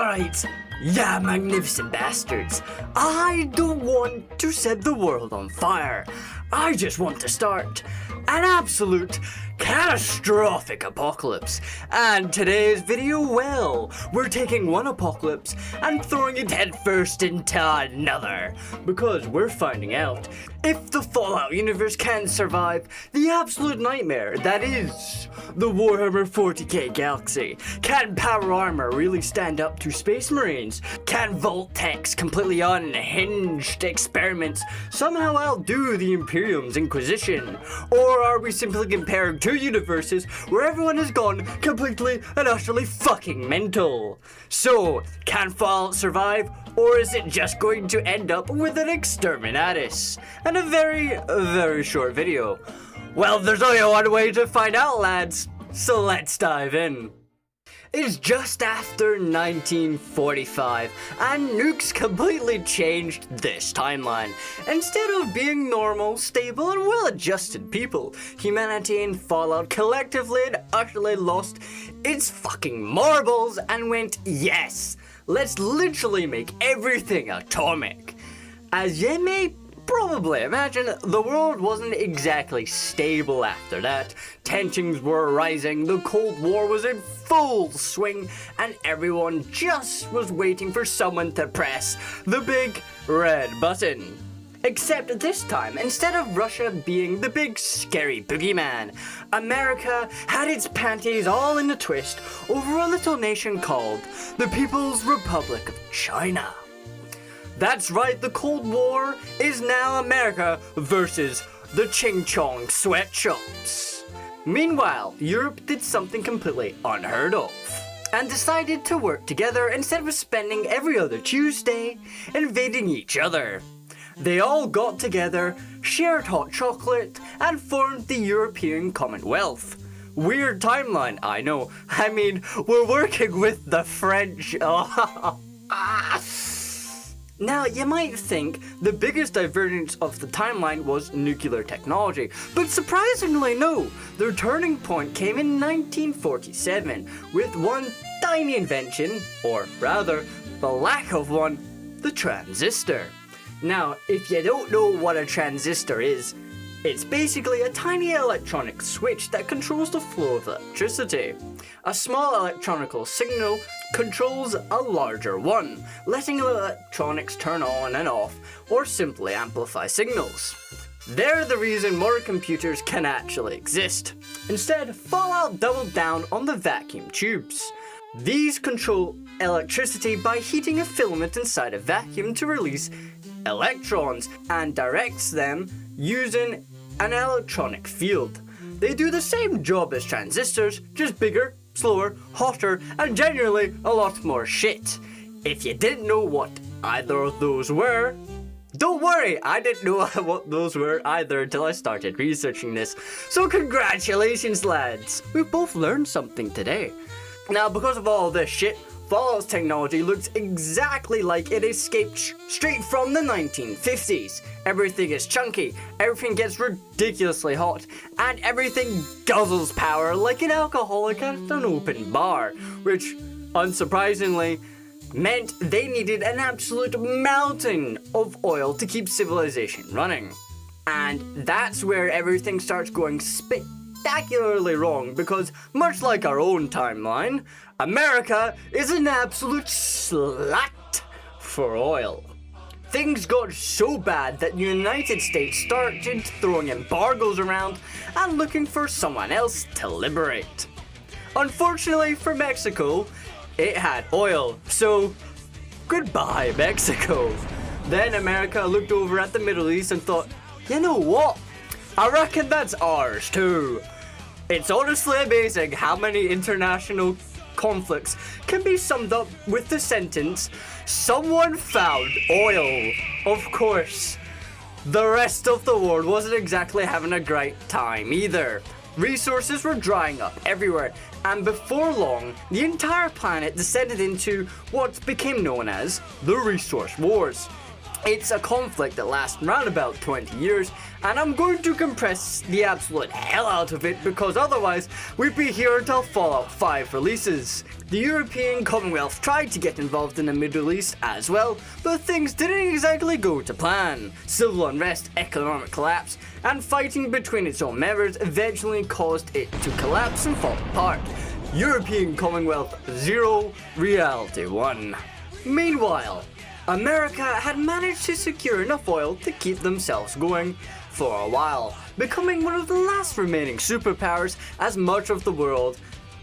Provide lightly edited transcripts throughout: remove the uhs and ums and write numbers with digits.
Alright, yeah, magnificent bastards. I don't want to set the world on fire. I just want to start an absolute catastrophic apocalypse. And today's video, well, we're taking one apocalypse and throwing it headfirst into another. Because we're finding out if the Fallout universe can survive the absolute nightmare that is the Warhammer 40k galaxy. Can power armor really stand up to Space Marines? Can Vault-Tec's completely unhinged experiments somehow outdo the Imperium's Inquisition? Or are we simply comparing two universes where everyone has gone completely and utterly fucking mental? So, can Fallout survive? Or is it just going to end up with an exterminatus? And a very, very short video. Well, there's only one way to find out, lads, so let's dive in. It's just after 1945, and nukes completely changed this timeline. Instead of being normal, stable, and well-adjusted people, humanity in Fallout collectively and utterly lost its fucking marbles and went, yes, let's literally make everything atomic. As you may probably imagine, the world wasn't exactly stable after that. Tensions were rising, the Cold War was in full swing, and everyone just was waiting for someone to press the big red button. Except this time, instead of Russia being the big scary boogeyman, America had its panties all in a twist over a little nation called the People's Republic of China. That's right, the Cold War is now America versus the Ching Chong sweatshops. Meanwhile, Europe did something completely unheard of and decided to work together instead of spending every other Tuesday invading each other. They all got together, shared hot chocolate, and formed the European Commonwealth. Weird timeline, I know. I mean, we're working with the French. Now, you might think the biggest divergence of the timeline was nuclear technology, but surprisingly no. Their turning point came in 1947 with one tiny invention, or rather, the lack of one, the transistor. Now, if you don't know what a transistor is, it's basically a tiny electronic switch that controls the flow of electricity. A small electronical signal controls a larger one, letting electronics turn on and off, or simply amplify signals. They're the reason more computers can actually exist. Instead, Fallout doubled down on the vacuum tubes. These control electricity by heating a filament inside a vacuum to release electrons and directs them using an electronic field. They do the same job as transistors, just bigger, slower, hotter, and generally a lot more shit. If you didn't know what either of those were, don't worry, I didn't know what those were either until I started researching this. So congratulations, lads! We've both learned something today. Now, because of all this shit, Fallout's technology looks exactly like it escaped straight from the 1950s. Everything is chunky, everything gets ridiculously hot, and everything guzzles power like an alcoholic at an open bar, which, unsurprisingly, meant they needed an absolute mountain of oil to keep civilization running. And that's where everything starts going spectacularly wrong, because much like our own timeline, America is an absolute slut for oil. Things got so bad that the United States started throwing embargoes around and looking for someone else to liberate. Unfortunately for Mexico, it had oil, so goodbye Mexico. Then America looked over at the Middle East and thought, you know what? I reckon that's ours too. It's honestly amazing how many international conflicts can be summed up with the sentence, someone found oil. Of course, the rest of the world wasn't exactly having a great time either. Resources were drying up everywhere, and before long, the entire planet descended into what became known as the Resource Wars. It's a conflict that lasts around about 20 years, and I'm going to compress the absolute hell out of it because otherwise we'd be here until Fallout 5 releases. The European Commonwealth tried to get involved in the Middle East as well, but things didn't exactly go to plan. Civil unrest, economic collapse, and fighting between its own members eventually caused it to collapse and fall apart. European Commonwealth 0, Reality 1. Meanwhile, America had managed to secure enough oil to keep themselves going for a while, becoming one of the last remaining superpowers as much of the world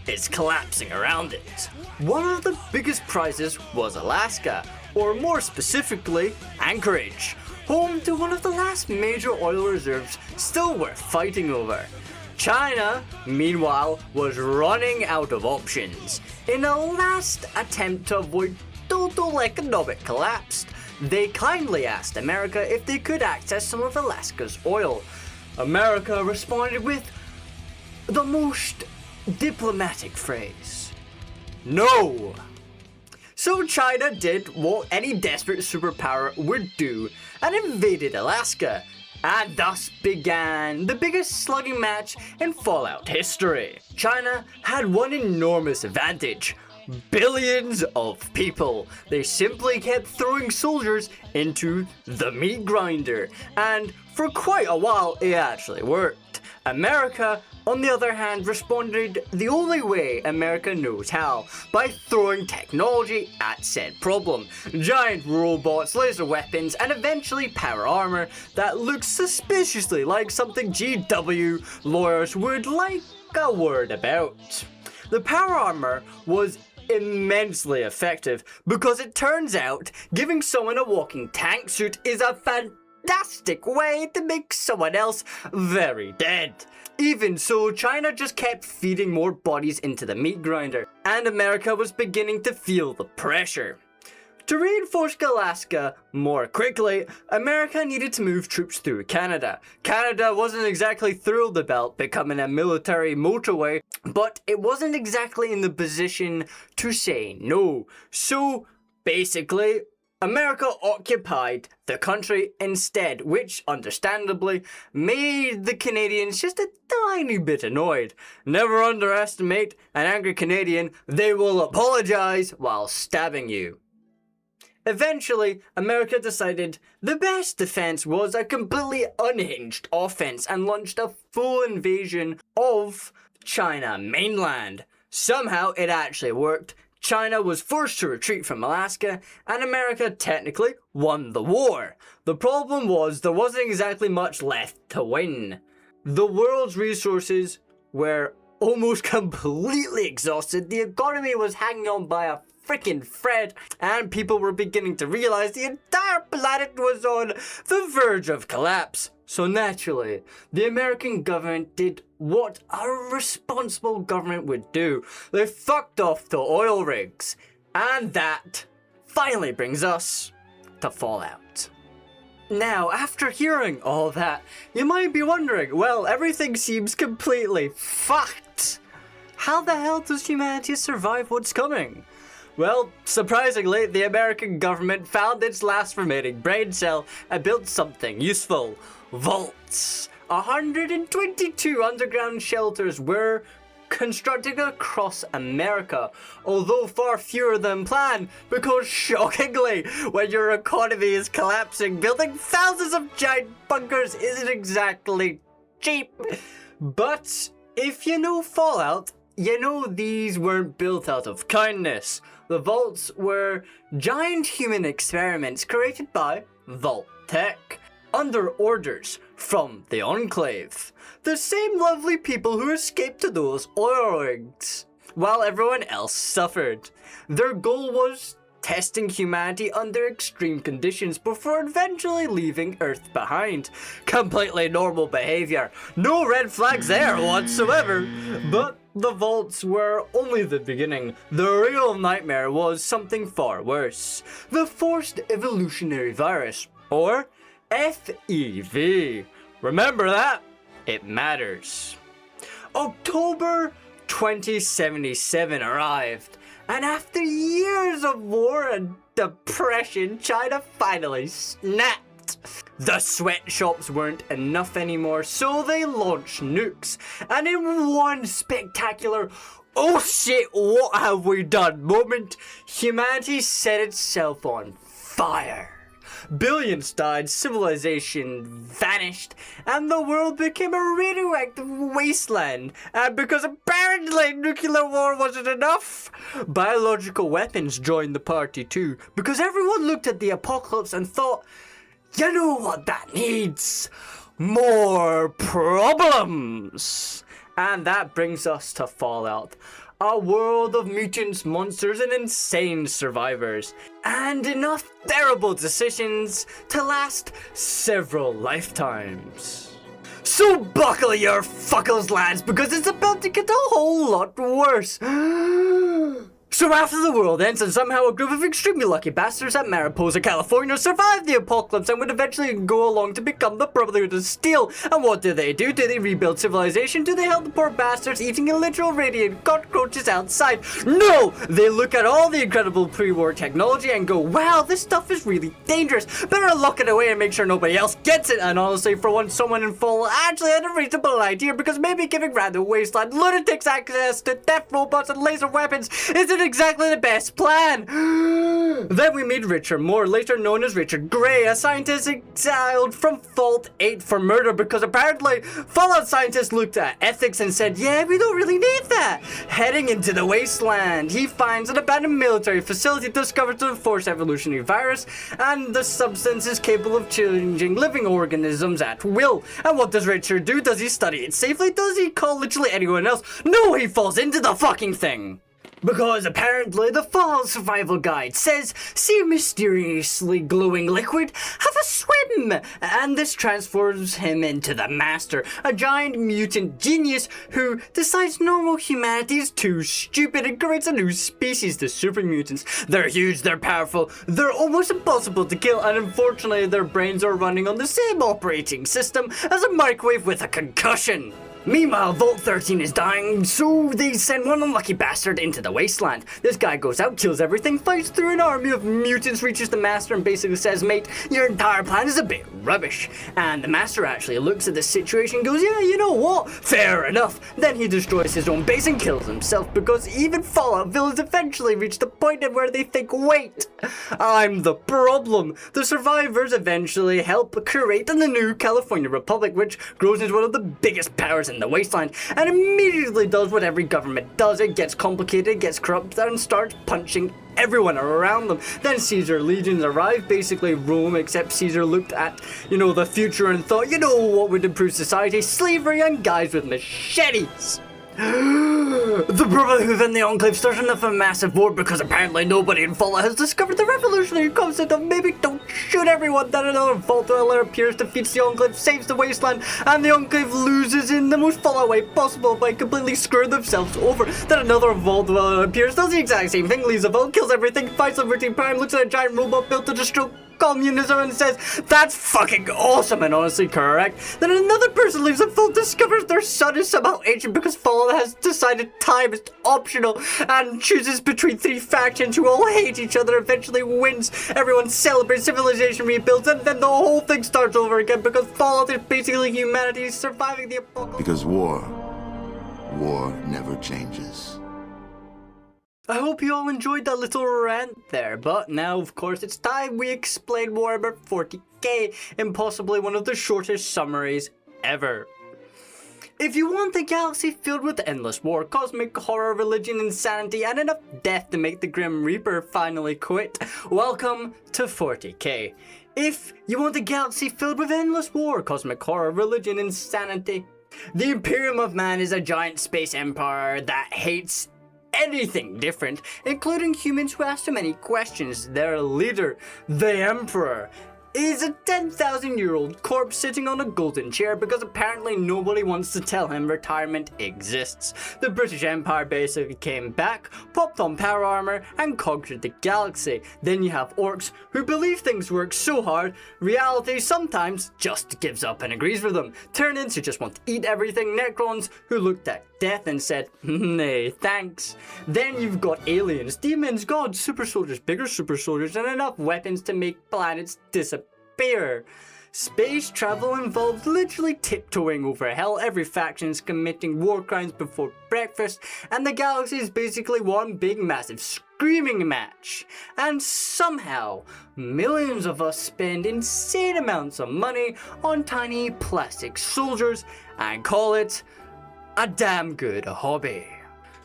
is collapsing around it. One of the biggest prizes was Alaska, or more specifically, Anchorage, home to one of the last major oil reserves still worth fighting over. China, meanwhile, was running out of options. In a last attempt to avoid total economic collapse, they kindly asked America if they could access some of Alaska's oil. America responded with the most diplomatic phrase: no. So China did what any desperate superpower would do and invaded Alaska, and thus began the biggest slugging match in Fallout history. China had one enormous advantage: billions of people. They simply kept throwing soldiers into the meat grinder, and for quite a while it actually worked. America, on the other hand, responded the only way America knows how, by throwing technology at said problem. Giant robots, laser weapons, and eventually power armor that looks suspiciously like something GW lawyers would like a word about. The power armor was immensely effective because it turns out giving someone a walking tank suit is a fantastic way to make someone else very dead. Even so, China just kept feeding more bodies into the meat grinder, and America was beginning to feel the pressure. To reinforce Alaska more quickly, America needed to move troops through Canada. Canada wasn't exactly thrilled about becoming a military motorway, but it wasn't exactly in the position to say no. So basically, America occupied the country instead, which understandably made the Canadians just a tiny bit annoyed. Never underestimate an angry Canadian; they will apologize while stabbing you. Eventually, America decided the best defense was a completely unhinged offense and launched a full invasion of China mainland. Somehow it actually worked. China was forced to retreat from Alaska, and America technically won the war. The problem was there wasn't exactly much left to win. The world's resources were almost completely exhausted, the economy was hanging on by a freaking thread, and people were beginning to realize the entire planet was on the verge of collapse. So naturally, the American government did what a responsible government would do. They fucked off the oil rigs. And that finally brings us to Fallout. Now, after hearing all that, you might be wondering, well, everything seems completely fucked. How the hell does humanity survive what's coming? Well, surprisingly, the American government found its last remaining brain cell and built something useful: vaults. 122 underground shelters were constructed across America, although far fewer than planned, because shockingly, when your economy is collapsing, building thousands of giant bunkers isn't exactly cheap. But if you know Fallout, you know these weren't built out of kindness. The vaults were giant human experiments created by Vault-Tec, under orders from the Enclave, the same lovely people who escaped to those oil rigs, while everyone else suffered. Their goal was testing humanity under extreme conditions before eventually leaving Earth behind. Completely normal behavior, no red flags there whatsoever. But the vaults were only the beginning. The real nightmare was something far worse: the forced evolutionary virus, or FEV. Remember that? It matters. October 2077 arrived, And after years of war and depression, China finally snapped. The sweatshops weren't enough anymore, so they launched nukes. And in one spectacular "oh shit, what have we done" moment, humanity set itself on fire. Billions died, civilization vanished, and the world became a radioactive wasteland. And because apparently nuclear war wasn't enough, biological weapons joined the party too. Because everyone looked at the apocalypse and thought, you know what that needs? More problems! And that brings us to Fallout. A world of mutants, monsters, and insane survivors. And enough terrible decisions to last several lifetimes. So buckle your fuckles, lads, because it's about to get a whole lot worse. So after the world ends and somehow a group of extremely lucky bastards at Mariposa, California survive the apocalypse and would eventually go along to become the Brotherhood of Steel. And what do? Do they rebuild civilization? Do they help the poor bastards eating literal radiant cockroaches outside? No! They look at all the incredible pre-war technology and go, wow, this stuff is really dangerous. Better lock it away and make sure nobody else gets it. And honestly, for once, someone in Fallout actually had a reasonable idea, because maybe giving random wasteland lunatics access to death robots and laser weapons isn't exactly the best plan. Then we meet Richard Moore, later known as Richard Gray, a scientist exiled from Vault-Tec for murder, because apparently Fallout scientists looked at ethics and said, yeah, we don't really need that. Heading into the wasteland, he finds an abandoned military facility, discovers the forced evolutionary virus, and the substance is capable of changing living organisms at will. And what does Richard do? Does he study it safely? Does he call literally anyone else? No, he falls into the fucking thing. Because apparently the Fallout Survival Guide says, see a mysteriously glowing liquid, have a swim! And this transforms him into the Master, a giant mutant genius who decides normal humanity is too stupid and creates a new species, the super mutants. They're huge, they're powerful, they're almost impossible to kill, and unfortunately their brains are running on the same operating system as a microwave with a concussion. Meanwhile, Vault 13 is dying, so they send one unlucky bastard into the wasteland. This guy goes out, kills everything, fights through an army of mutants, reaches the Master and basically says, mate, your entire plan is a bit rubbish. And the Master actually looks at the situation and goes, yeah, you know what? Fair enough. Then he destroys his own base and kills himself, because even Fallout villains eventually reach the point at where they think, wait, I'm the problem. The survivors eventually help create the new California Republic, which grows into one of the biggest powers in the wasteland, and immediately does what every government does. It gets complicated, gets corrupt, and starts punching everyone around them. Then Caesar legions arrive, basically Rome, except Caesar looked at, the future and thought, what would improve society? Slavery and guys with machetes. The Brotherhood and the Enclave start enough a massive war, because apparently nobody in Fallout has discovered the revolutionary concept of maybe don't shoot everyone. Then another Vault Dweller appears, defeats the Enclave, saves the wasteland, and the Enclave loses in the most Fallout way possible by completely screwing themselves over. Then another Vault Dweller appears, does the exact same thing, leaves the vault, kills everything, fights Liberty Prime, looks at a giant robot built to destroy communism and says, that's fucking awesome and honestly correct. Then another person leaves the vault, discovers their son is somehow ancient because Fallout has decided time is optional, and chooses between three factions who all hate each other, eventually wins, everyone celebrates, civilization rebuilds, and then the whole thing starts over again, because Fallout is basically humanity surviving the apocalypse. Because war never changes. I hope you all enjoyed that little rant there, but now of course it's time we explain Warhammer 40k in possibly one of the shortest summaries ever. If you want a galaxy filled with endless war, cosmic horror, religion, insanity, and enough death to make the Grim Reaper finally quit, welcome to 40k. If you want a galaxy filled with endless war, cosmic horror, religion, insanity, the Imperium of Man is a giant space empire that hates anything different, including humans who ask too many questions. Their leader, the Emperor, is a 10,000-year-old corpse sitting on a golden chair because apparently nobody wants to tell him retirement exists. The British Empire basically came back, popped on power armor, and conquered the galaxy. Then you have orcs who believe things work so hard, reality sometimes just gives up and agrees with them. Tyranids who just want to eat everything, Necrons who looked at death and said, nay, thanks. Then you've got aliens, demons, gods, super soldiers, bigger super soldiers, and enough weapons to make planets disappear. Space travel involves literally tiptoeing over hell, every faction is committing war crimes before breakfast, and the galaxy is basically one big massive screaming match. And somehow, millions of us spend insane amounts of money on tiny plastic soldiers and call it a damn good hobby.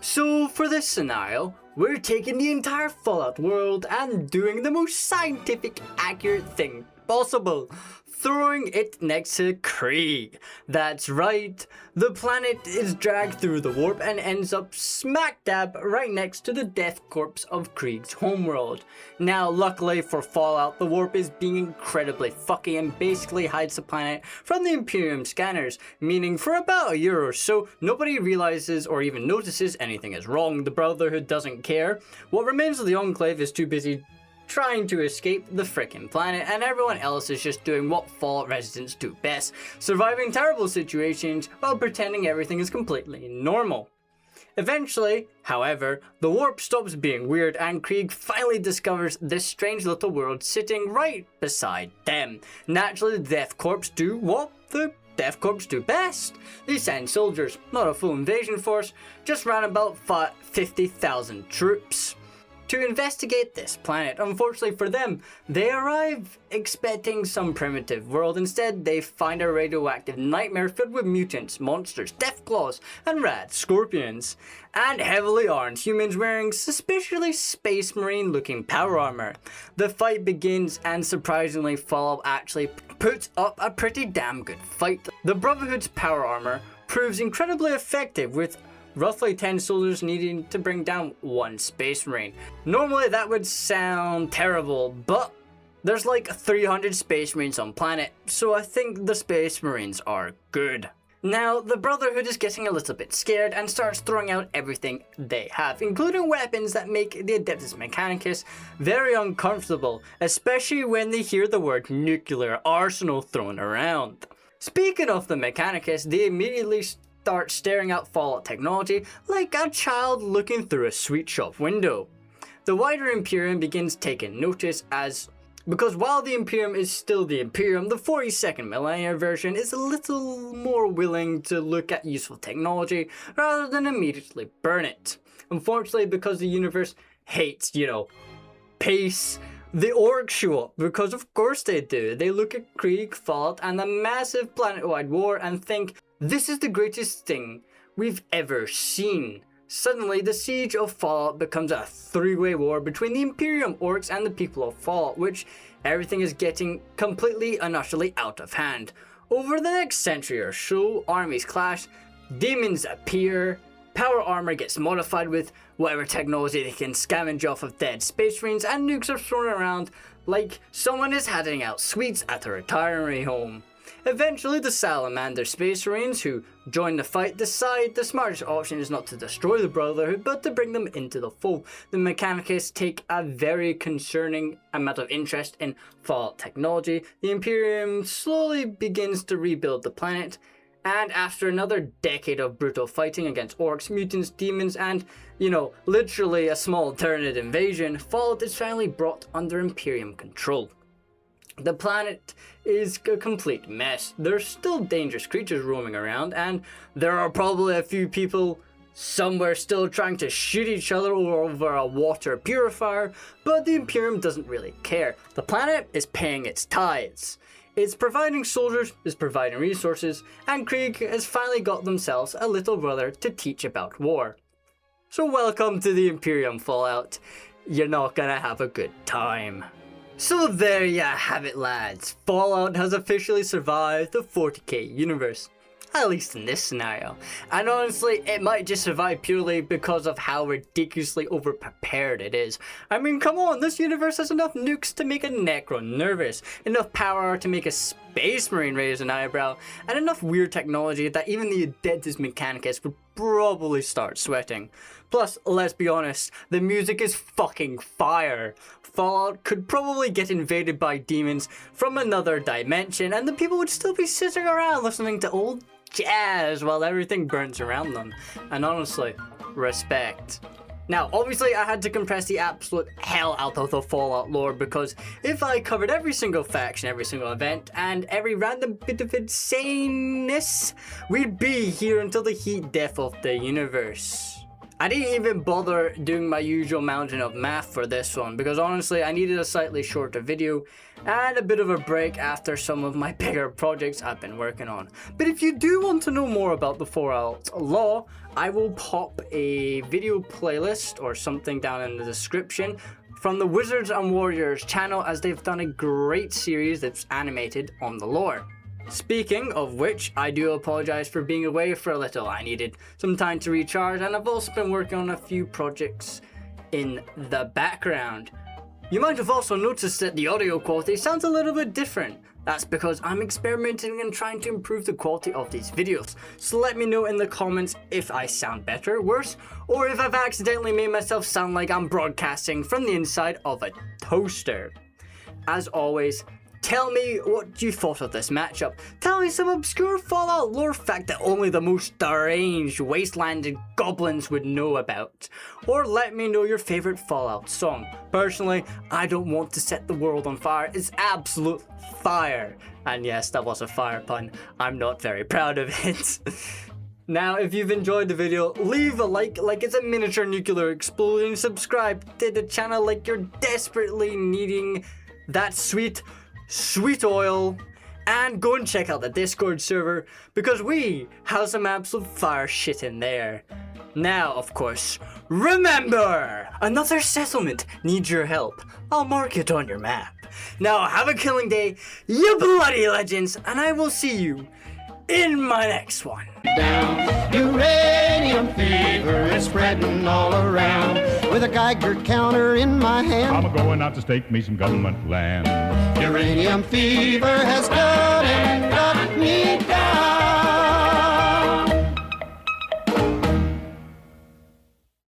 So for this scenario, we're taking the entire Fallout world and doing the most scientific accurate thing possible, throwing it next to Krieg. That's right, the planet is dragged through the warp and ends up smack dab right next to the Death Korps of Krieg's homeworld. Now luckily for Fallout, the warp is being incredibly fucky and basically hides the planet from the Imperium scanners, meaning for about a year or so, nobody realizes or even notices anything is wrong. The Brotherhood doesn't care. What remains of the Enclave is too busy trying to escape the frickin' planet, and everyone else is just doing what Fallout residents do best, surviving terrible situations while pretending everything is completely normal. Eventually, however, the warp stops being weird and Krieg finally discovers this strange little world sitting right beside them. Naturally, the Death Korps do what the Death Korps do best. They send soldiers, not a full invasion force, just round about 50,000 troops to investigate this planet. Unfortunately for them, they arrive expecting some primitive world. Instead, they find a radioactive nightmare filled with mutants, monsters, Deathclaws, and rad scorpions, and heavily armed humans wearing suspiciously space marine looking power armor. The fight begins, and surprisingly, Fallout actually puts up a pretty damn good fight. The Brotherhood's power armor proves incredibly effective, with roughly 10 soldiers needing to bring down one space marine. Normally that would sound terrible, but there's like 300 space marines on planet, so I think the space marines are good. Now, the Brotherhood is getting a little bit scared and starts throwing out everything they have, including weapons that make the Adeptus Mechanicus very uncomfortable, especially when they hear the word nuclear arsenal thrown around. Speaking of the Mechanicus, they immediately start staring at Fallout technology like a child looking through a sweet shop window. The wider Imperium begins taking notice because while the Imperium is still the Imperium, the 42nd millennium version is a little more willing to look at useful technology rather than immediately burn it. Unfortunately, because the universe hates, pace, the orcs show up, because of course they do. They look at Krieg, Fallout, and the massive planet-wide war and think, this is the greatest thing we've ever seen. Suddenly, the siege of Fallout becomes a three-way war between the Imperium, orcs, and the people of Fallout, which everything is getting completely and utterly out of hand. Over the next century or so, armies clash, demons appear, power armor gets modified with whatever technology they can scavenge off of dead space marines, and nukes are thrown around like someone is handing out sweets at a retirement home. Eventually, the Salamander Space Marines who join the fight decide the smartest option is not to destroy the Brotherhood, but to bring them into the fold. The Mechanicus take a very concerning amount of interest in Fallout technology. The Imperium slowly begins to rebuild the planet, and after another decade of brutal fighting against orcs, mutants, demons, and, literally a small Tyranid invasion, Fallout is finally brought under Imperium control. The planet is a complete mess. There's still dangerous creatures roaming around, and there are probably a few people somewhere still trying to shoot each other over a water purifier, but the Imperium doesn't really care. The planet is paying its tithes. It's providing soldiers, it's providing resources, and Krieg has finally got themselves a little brother to teach about war. So welcome to the Imperium Fallout. You're not gonna have a good time. So there you have it, lads. Fallout has officially survived the 40k universe. At least in this scenario. And honestly, it might just survive purely because of how ridiculously overprepared it is. I mean, come on, this universe has enough nukes to make a Necro nervous, enough power to make a Space Marine raise an eyebrow, and enough weird technology that even the Adeptus Mechanicus would probably start sweating. Plus, let's be honest, the music is fucking fire. Fallout could probably get invaded by demons from another dimension, and the people would still be sitting around listening to old jazz while everything burns around them. And honestly, respect. Now, obviously, I had to compress the absolute hell out of the Fallout lore, because if I covered every single faction, every single event, and every random bit of insaneness, we'd be here until the heat death of the universe. I didn't even bother doing my usual mountain of math for this one, because honestly, I needed a slightly shorter video and a bit of a break after some of my bigger projects I've been working on. But if you do want to know more about the Fallout lore, I will pop a video playlist or something down in the description from the Wizards and Warriors channel, as they've done a great series that's animated on the lore. Speaking of which, I do apologize for being away for a little. I needed some time to recharge, and I've also been working on a few projects in the background. You might have also noticed that the audio quality sounds a little bit different. That's because I'm experimenting and trying to improve the quality of these videos. So let me know in the comments if I sound better, worse, or if I've accidentally made myself sound like I'm broadcasting from the inside of a toaster. As always, tell me what you thought of this matchup. Tell me some obscure Fallout lore fact that only the most deranged wastelanded goblins would know about. Or let me know your favorite Fallout song. Personally, I don't want to set the world on fire. It's absolute fire. And yes, that was a fire pun. I'm not very proud of it. Now, if you've enjoyed the video, leave a like it's a miniature nuclear explosion. Subscribe to the channel like you're desperately needing that sweet oil, and go and check out the Discord server, because we have some absolute fire shit in there. Now, of course, remember, another settlement needs your help. I'll mark it on your map. Now, have a killing day, you bloody legends, and I will see you in my next one. Down. Uranium fever is spreading all around. With a Geiger counter in my hand, I'm going out to stake me some government land. uranium fever has got me